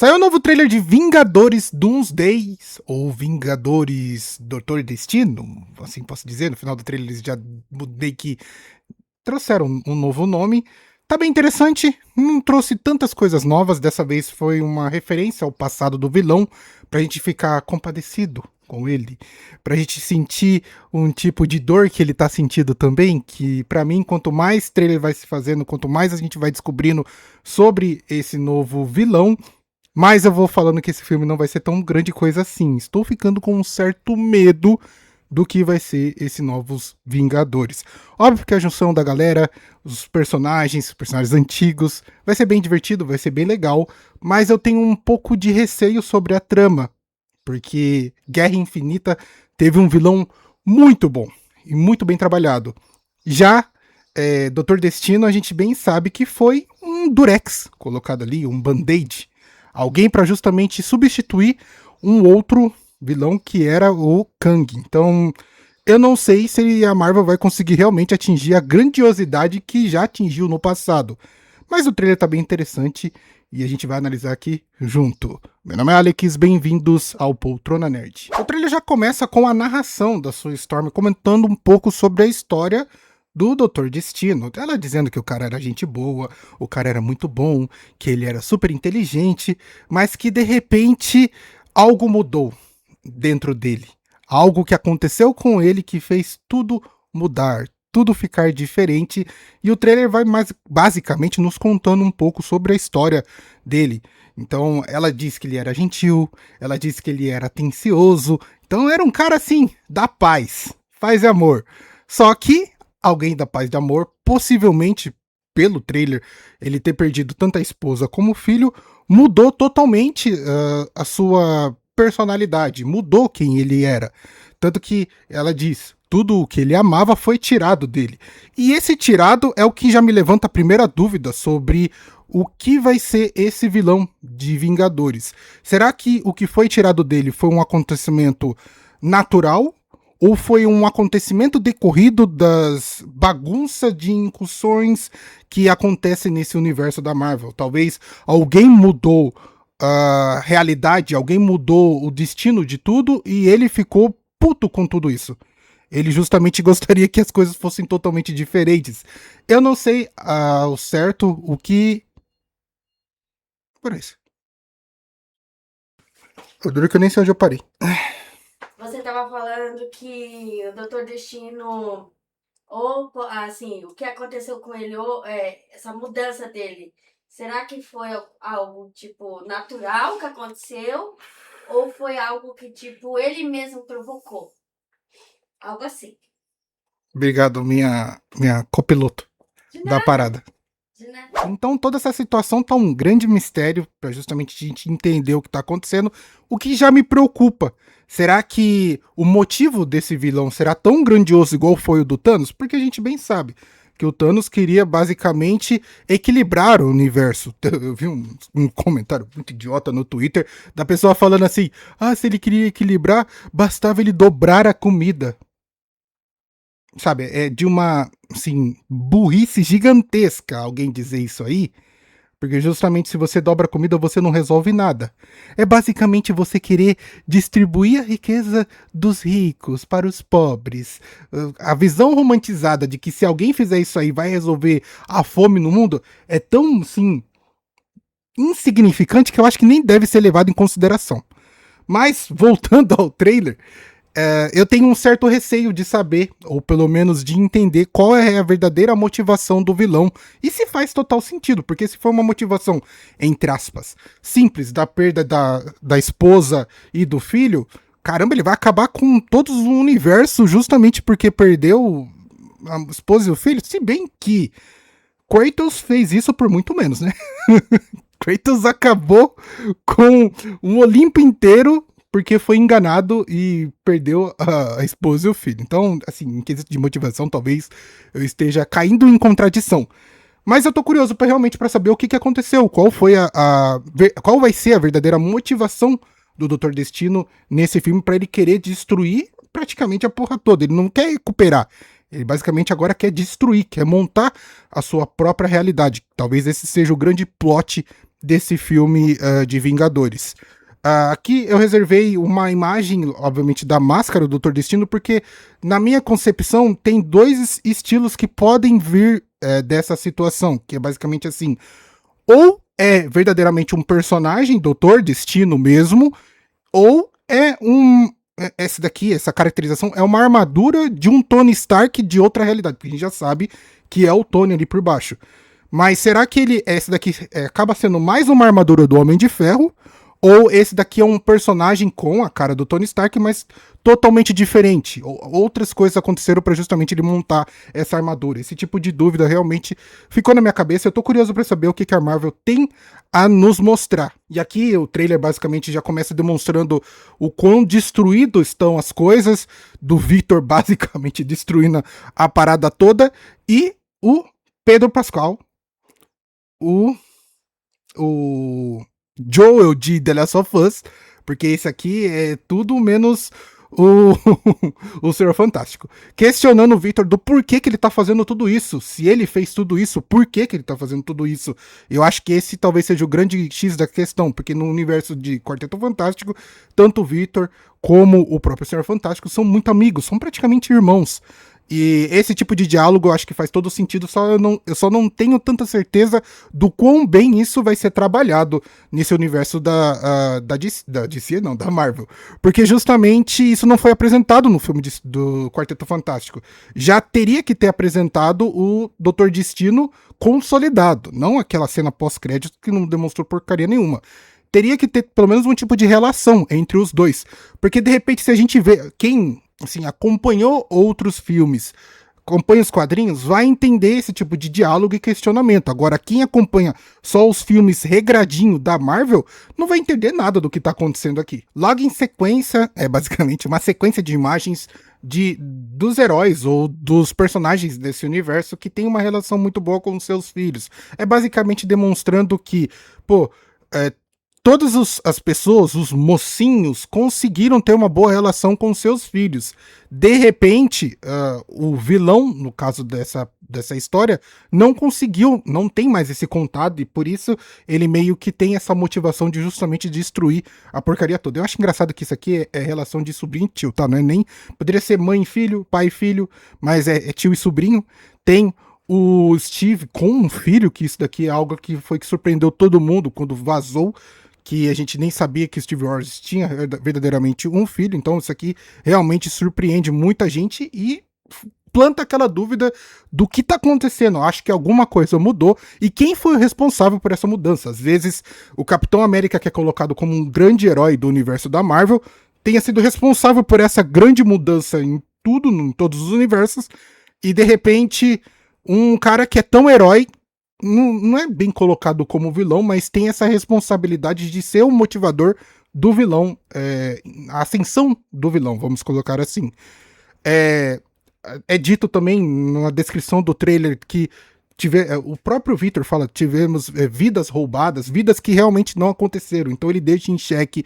Saiu o novo trailer de Vingadores Doomsday, ou Vingadores Doutor Destino, assim posso dizer. No final do trailer eles já mudei que trouxeram um novo nome. Tá bem interessante, não trouxe tantas coisas novas, dessa vez foi uma referência ao passado do vilão, pra gente ficar compadecido com ele, pra gente sentir um tipo de dor que ele tá sentindo também, que pra mim, quanto mais trailer vai se fazendo, quanto mais a gente vai descobrindo sobre esse novo vilão, mas eu vou falando que esse filme não vai ser tão grande coisa assim. Estou ficando com um certo medo do que vai ser esse Novos Vingadores. Óbvio que a junção da galera, os personagens antigos, vai ser bem divertido, vai ser bem legal, mas eu tenho um pouco de receio sobre a trama, porque Guerra Infinita teve um vilão muito bom e muito bem trabalhado. Já Doutor Destino, a gente bem sabe que foi um durex colocado ali, um band-aid. Alguém para justamente substituir um outro vilão que era o Kang. Então, eu não sei se a Marvel vai conseguir realmente atingir a grandiosidade que já atingiu no passado. Mas o trailer tá bem interessante e a gente vai analisar aqui junto. Meu nome é Alex, bem-vindos ao Poltrona Nerd. O trailer já começa com a narração da Sue Storm comentando um pouco sobre a história do Doutor Destino. Ela dizendo que o cara era gente boa, o cara era muito bom, que ele era super inteligente, mas que de repente algo mudou dentro dele. Algo que aconteceu com ele que fez tudo mudar, tudo ficar diferente. E o trailer vai mais basicamente nos contando um pouco sobre a história dele. Então ela diz que ele era gentil, ela diz que ele era atencioso. Então era um cara assim, da paz, paz e amor. Só que alguém da paz e amor, possivelmente pelo trailer, ele ter perdido tanto a esposa como o filho, mudou totalmente a sua personalidade, mudou quem ele era. Tanto que ela diz, tudo o que ele amava foi tirado dele. E esse tirado é o que já me levanta a primeira dúvida sobre o que vai ser esse vilão de Vingadores. Será que o que foi tirado dele foi um acontecimento natural? Ou foi um acontecimento decorrido das bagunças de incursões que acontecem nesse universo da Marvel? Talvez alguém mudou a realidade, alguém mudou o destino de tudo e ele ficou puto com tudo isso. Ele justamente gostaria que as coisas fossem totalmente diferentes. Eu não sei ao certo o que... Por isso. Eu duro que eu nem sei onde eu parei. Você tava falando que o Doutor Destino, ou assim, o que aconteceu com ele, ou essa mudança dele, será que foi algo tipo natural que aconteceu? Ou foi algo que tipo ele mesmo provocou? Algo assim. Obrigado, minha copiloto De da nada, parada. de nada. Então toda essa situação tá um grande mistério para justamente a gente entender o que tá acontecendo, o que já me preocupa. Será que o motivo desse vilão será tão grandioso igual foi o do Thanos? Porque a gente bem sabe que o Thanos queria basicamente equilibrar o universo. Eu vi um comentário muito idiota no Twitter da pessoa falando assim: ah, se ele queria equilibrar, bastava ele dobrar a comida. Sabe, é de uma, assim, burrice gigantesca alguém dizer isso aí, porque justamente se você dobra a comida, você não resolve nada. É basicamente você querer distribuir a riqueza dos ricos para os pobres. A visão romantizada de que se alguém fizer isso aí vai resolver a fome no mundo é tão, assim, insignificante que eu acho que nem deve ser levado em consideração. Mas, voltando ao trailer, eu tenho um certo receio de saber, ou pelo menos de entender, qual é a verdadeira motivação do vilão. E se faz total sentido, porque se for uma motivação, entre aspas, simples, da perda da esposa e do filho, caramba, ele vai acabar com todo o universo justamente porque perdeu a esposa e o filho. Se bem que Kratos fez isso por muito menos, né? Kratos acabou com um Olimpo inteiro porque foi enganado e perdeu a esposa e o filho. Então, assim, em quesito de motivação, talvez eu esteja caindo em contradição. Mas eu tô curioso realmente para saber o que aconteceu, qual foi qual vai ser a verdadeira motivação do Doutor Destino nesse filme para ele querer destruir praticamente a porra toda. Ele não quer recuperar. Ele basicamente agora quer destruir, quer montar a sua própria realidade. Talvez esse seja o grande plot desse filme de Vingadores. Aqui eu reservei uma imagem, obviamente, da máscara do Dr. Destino, porque na minha concepção tem dois estilos que podem vir dessa situação, que é basicamente assim, ou é verdadeiramente um personagem, Dr. Destino mesmo, ou é essa daqui, essa caracterização, é uma armadura de um Tony Stark de outra realidade, porque a gente já sabe que é o Tony ali por baixo. Mas será que esse daqui acaba sendo mais uma armadura do Homem de Ferro? Ou esse daqui é um personagem com a cara do Tony Stark, mas totalmente diferente? Outras coisas aconteceram para justamente ele montar essa armadura. Esse tipo de dúvida realmente ficou na minha cabeça. Eu tô curioso para saber o que a Marvel tem a nos mostrar. E aqui o trailer basicamente já começa demonstrando o quão destruído estão as coisas, do Victor basicamente destruindo a parada toda, e o Pedro Pascal, o Joel de The Last of Us, porque esse aqui é tudo menos o, o Senhor Fantástico. Questionando o Victor do porquê que ele tá fazendo tudo isso. Se ele fez tudo isso, por que ele tá fazendo tudo isso? Eu acho que esse talvez seja o grande X da questão, porque no universo de Quarteto Fantástico, tanto o Victor como o próprio Senhor Fantástico são muito amigos, são praticamente irmãos. E esse tipo de diálogo eu acho que faz todo sentido, eu só não tenho tanta certeza do quão bem isso vai ser trabalhado nesse universo da DC, não, da Marvel. Porque justamente isso não foi apresentado no filme do Quarteto Fantástico. Já teria que ter apresentado o Doutor Destino consolidado, não aquela cena pós-crédito que não demonstrou porcaria nenhuma. Teria que ter pelo menos um tipo de relação entre os dois. Porque de repente, se a gente vê quem assim, acompanhou outros filmes, acompanha os quadrinhos, vai entender esse tipo de diálogo e questionamento. Agora, quem acompanha só os filmes regradinho da Marvel, não vai entender nada do que tá acontecendo aqui. Logo em sequência, é basicamente uma sequência de imagens dos heróis ou dos personagens desse universo que tem uma relação muito boa com os seus filhos. É basicamente demonstrando que, pô, todas as pessoas, os mocinhos, conseguiram ter uma boa relação com seus filhos. De repente, o vilão, no caso dessa história, não conseguiu, não tem mais esse contato, e por isso ele meio que tem essa motivação de justamente destruir a porcaria toda. Eu acho engraçado que isso aqui é relação de sobrinho e tio, tá? Não é nem. Poderia ser mãe e filho, pai e filho, mas é tio e sobrinho. Tem o Steve com um filho, que isso daqui é algo que surpreendeu todo mundo quando vazou, que a gente nem sabia que Steve Rogers tinha verdadeiramente um filho, então isso aqui realmente surpreende muita gente e planta aquela dúvida do que tá acontecendo. Eu acho que alguma coisa mudou, e quem foi o responsável por essa mudança? Às vezes o Capitão América, que é colocado como um grande herói do universo da Marvel, tenha sido responsável por essa grande mudança em tudo, em todos os universos, e de repente um cara que é tão herói não é bem colocado como vilão, mas tem essa responsabilidade de ser o motivador do vilão, a ascensão do vilão, vamos colocar assim. É dito também na descrição do trailer que o próprio Victor fala, tivemos vidas roubadas, vidas que realmente não aconteceram, então ele deixa em xeque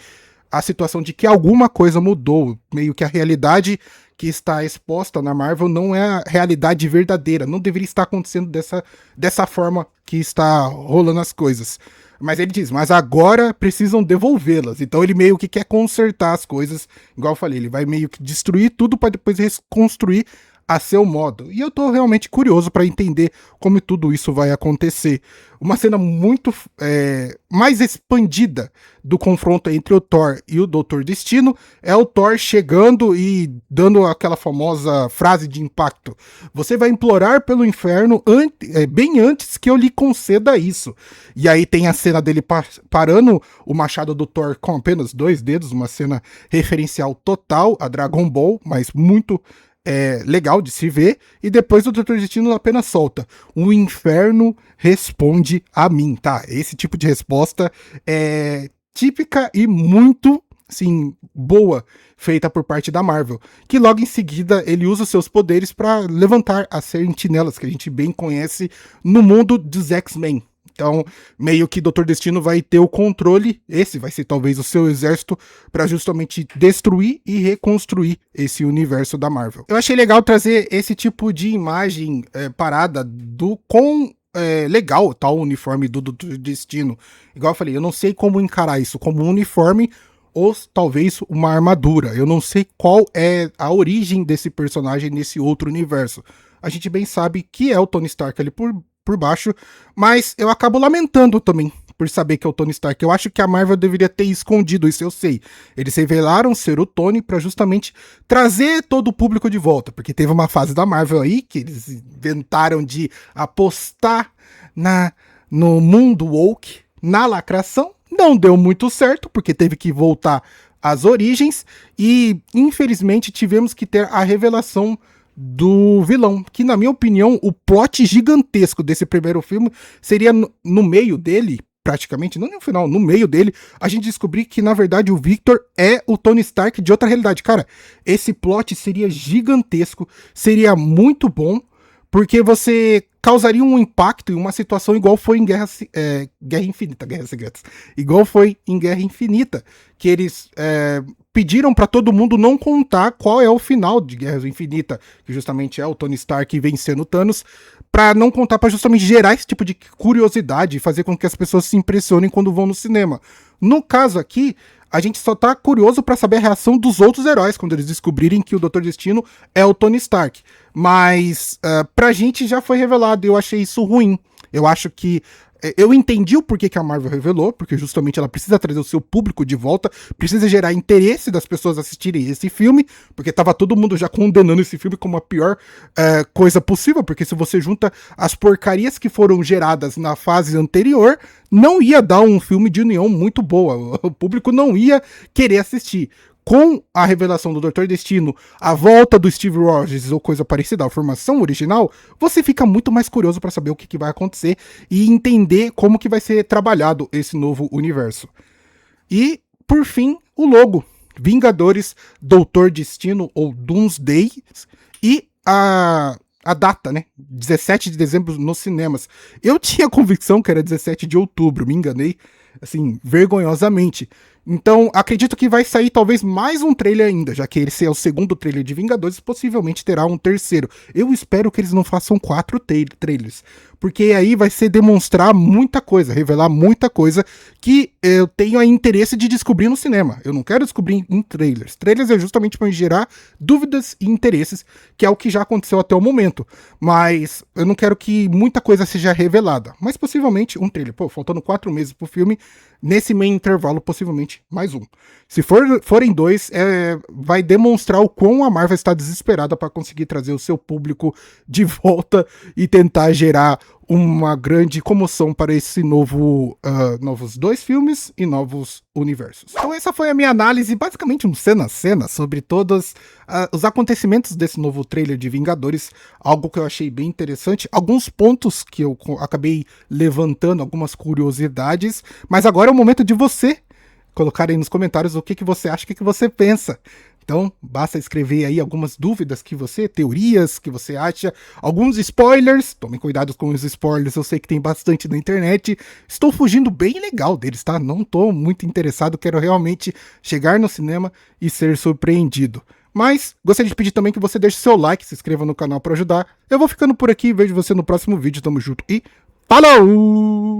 a situação de que alguma coisa mudou, meio que a realidade que está exposta na Marvel não é a realidade verdadeira, não deveria estar acontecendo dessa forma que está rolando as coisas. Mas ele diz, mas agora precisam devolvê-las. Então ele meio que quer consertar as coisas, igual eu falei, ele vai meio que destruir tudo para depois reconstruir a seu modo. E eu tô realmente curioso para entender como tudo isso vai acontecer. Uma cena muito mais expandida do confronto entre o Thor e o Doutor Destino é o Thor chegando e dando aquela famosa frase de impacto. Você vai implorar pelo inferno bem antes que eu lhe conceda isso. E aí tem a cena dele parando o machado do Thor com apenas 2 dedos, uma cena referencial total a Dragon Ball, mas muito legal de se ver, e depois o Dr. Destino apenas solta: o inferno responde a mim, tá? Esse tipo de resposta é típica e muito, sim, boa, feita por parte da Marvel, que logo em seguida ele usa seus poderes para levantar as sentinelas, que a gente bem conhece no mundo dos X-Men. Então, meio que Dr. Destino vai ter o controle, esse vai ser talvez o seu exército, para justamente destruir e reconstruir esse universo da Marvel. Eu achei legal trazer esse tipo de imagem parada do com legal, tal, o uniforme do Destino. Igual eu falei, eu não sei como encarar isso, como um uniforme ou talvez uma armadura. Eu não sei qual é a origem desse personagem nesse outro universo. A gente bem sabe que é o Tony Stark ali por baixo, mas eu acabo lamentando também por saber que é o Tony Stark. Eu acho que a Marvel deveria ter escondido isso, eu sei. Eles revelaram ser o Tony para justamente trazer todo o público de volta, porque teve uma fase da Marvel aí que eles inventaram de apostar no mundo woke, na lacração. Não deu muito certo, porque teve que voltar às origens e, infelizmente, tivemos que ter a revelação do vilão, que na minha opinião, o plot gigantesco desse primeiro filme seria no meio dele, praticamente, não no final, no meio dele, a gente descobrir que na verdade o Victor é o Tony Stark de outra realidade. Cara, esse plot seria gigantesco, seria muito bom, porque você causaria um impacto em uma situação igual foi em Guerra Infinita, Guerras Secretas, igual foi em Guerra Infinita, que eles pediram pra todo mundo não contar qual é o final de Guerra Infinita, que justamente é o Tony Stark vencendo o Thanos, pra não contar, pra justamente gerar esse tipo de curiosidade e fazer com que as pessoas se impressionem quando vão no cinema. No caso aqui, a gente só tá curioso pra saber a reação dos outros heróis quando eles descobrirem que o Dr. Destino é o Tony Stark. Mas pra gente já foi revelado e eu achei isso ruim. Eu acho que eu entendi o porquê que a Marvel revelou, porque justamente ela precisa trazer o seu público de volta, precisa gerar interesse das pessoas assistirem esse filme, porque tava todo mundo já condenando esse filme como a pior coisa possível, porque se você junta as porcarias que foram geradas na fase anterior, não ia dar um filme de união muito boa, o público não ia querer assistir. Com a revelação do Dr. Destino, a volta do Steve Rogers ou coisa parecida, a formação original, você fica muito mais curioso para saber o que vai acontecer e entender como que vai ser trabalhado esse novo universo. E, por fim, o logo. Vingadores, Doutor Destino ou Doomsday e a data, né? 17 de dezembro nos cinemas. Eu tinha convicção que era 17 de outubro, me enganei, assim, vergonhosamente. Então, acredito que vai sair talvez mais um trailer ainda, já que esse é o segundo trailer de Vingadores, possivelmente terá um terceiro. Eu espero que eles não façam 4 trailers, porque aí vai ser demonstrar muita coisa, revelar muita coisa que eu tenho interesse de descobrir no cinema. Eu não quero descobrir em trailers. Trailers é justamente para gerar dúvidas e interesses, que é o que já aconteceu até o momento. Mas eu não quero que muita coisa seja revelada. Mas possivelmente um trailer. Pô, faltando 4 meses pro filme, nesse meio intervalo, possivelmente mais um. Se forem 2, vai demonstrar o quão a Marvel está desesperada para conseguir trazer o seu público de volta e tentar gerar uma grande comoção para esse novos 2 filmes e novos universos. Então essa foi a minha análise, basicamente um cena a cena, sobre todos os acontecimentos desse novo trailer de Vingadores, algo que eu achei bem interessante, alguns pontos que eu acabei levantando, algumas curiosidades, mas agora é o momento de você colocar aí nos comentários o que você acha, o que você pensa. Então, basta escrever aí algumas dúvidas teorias que você acha, alguns spoilers, tomem cuidado com os spoilers, eu sei que tem bastante na internet, estou fugindo bem legal deles, tá? Não estou muito interessado, quero realmente chegar no cinema e ser surpreendido. Mas, gostaria de pedir também que você deixe seu like, se inscreva no canal para ajudar. Eu vou ficando por aqui, vejo você no próximo vídeo, tamo junto e falou!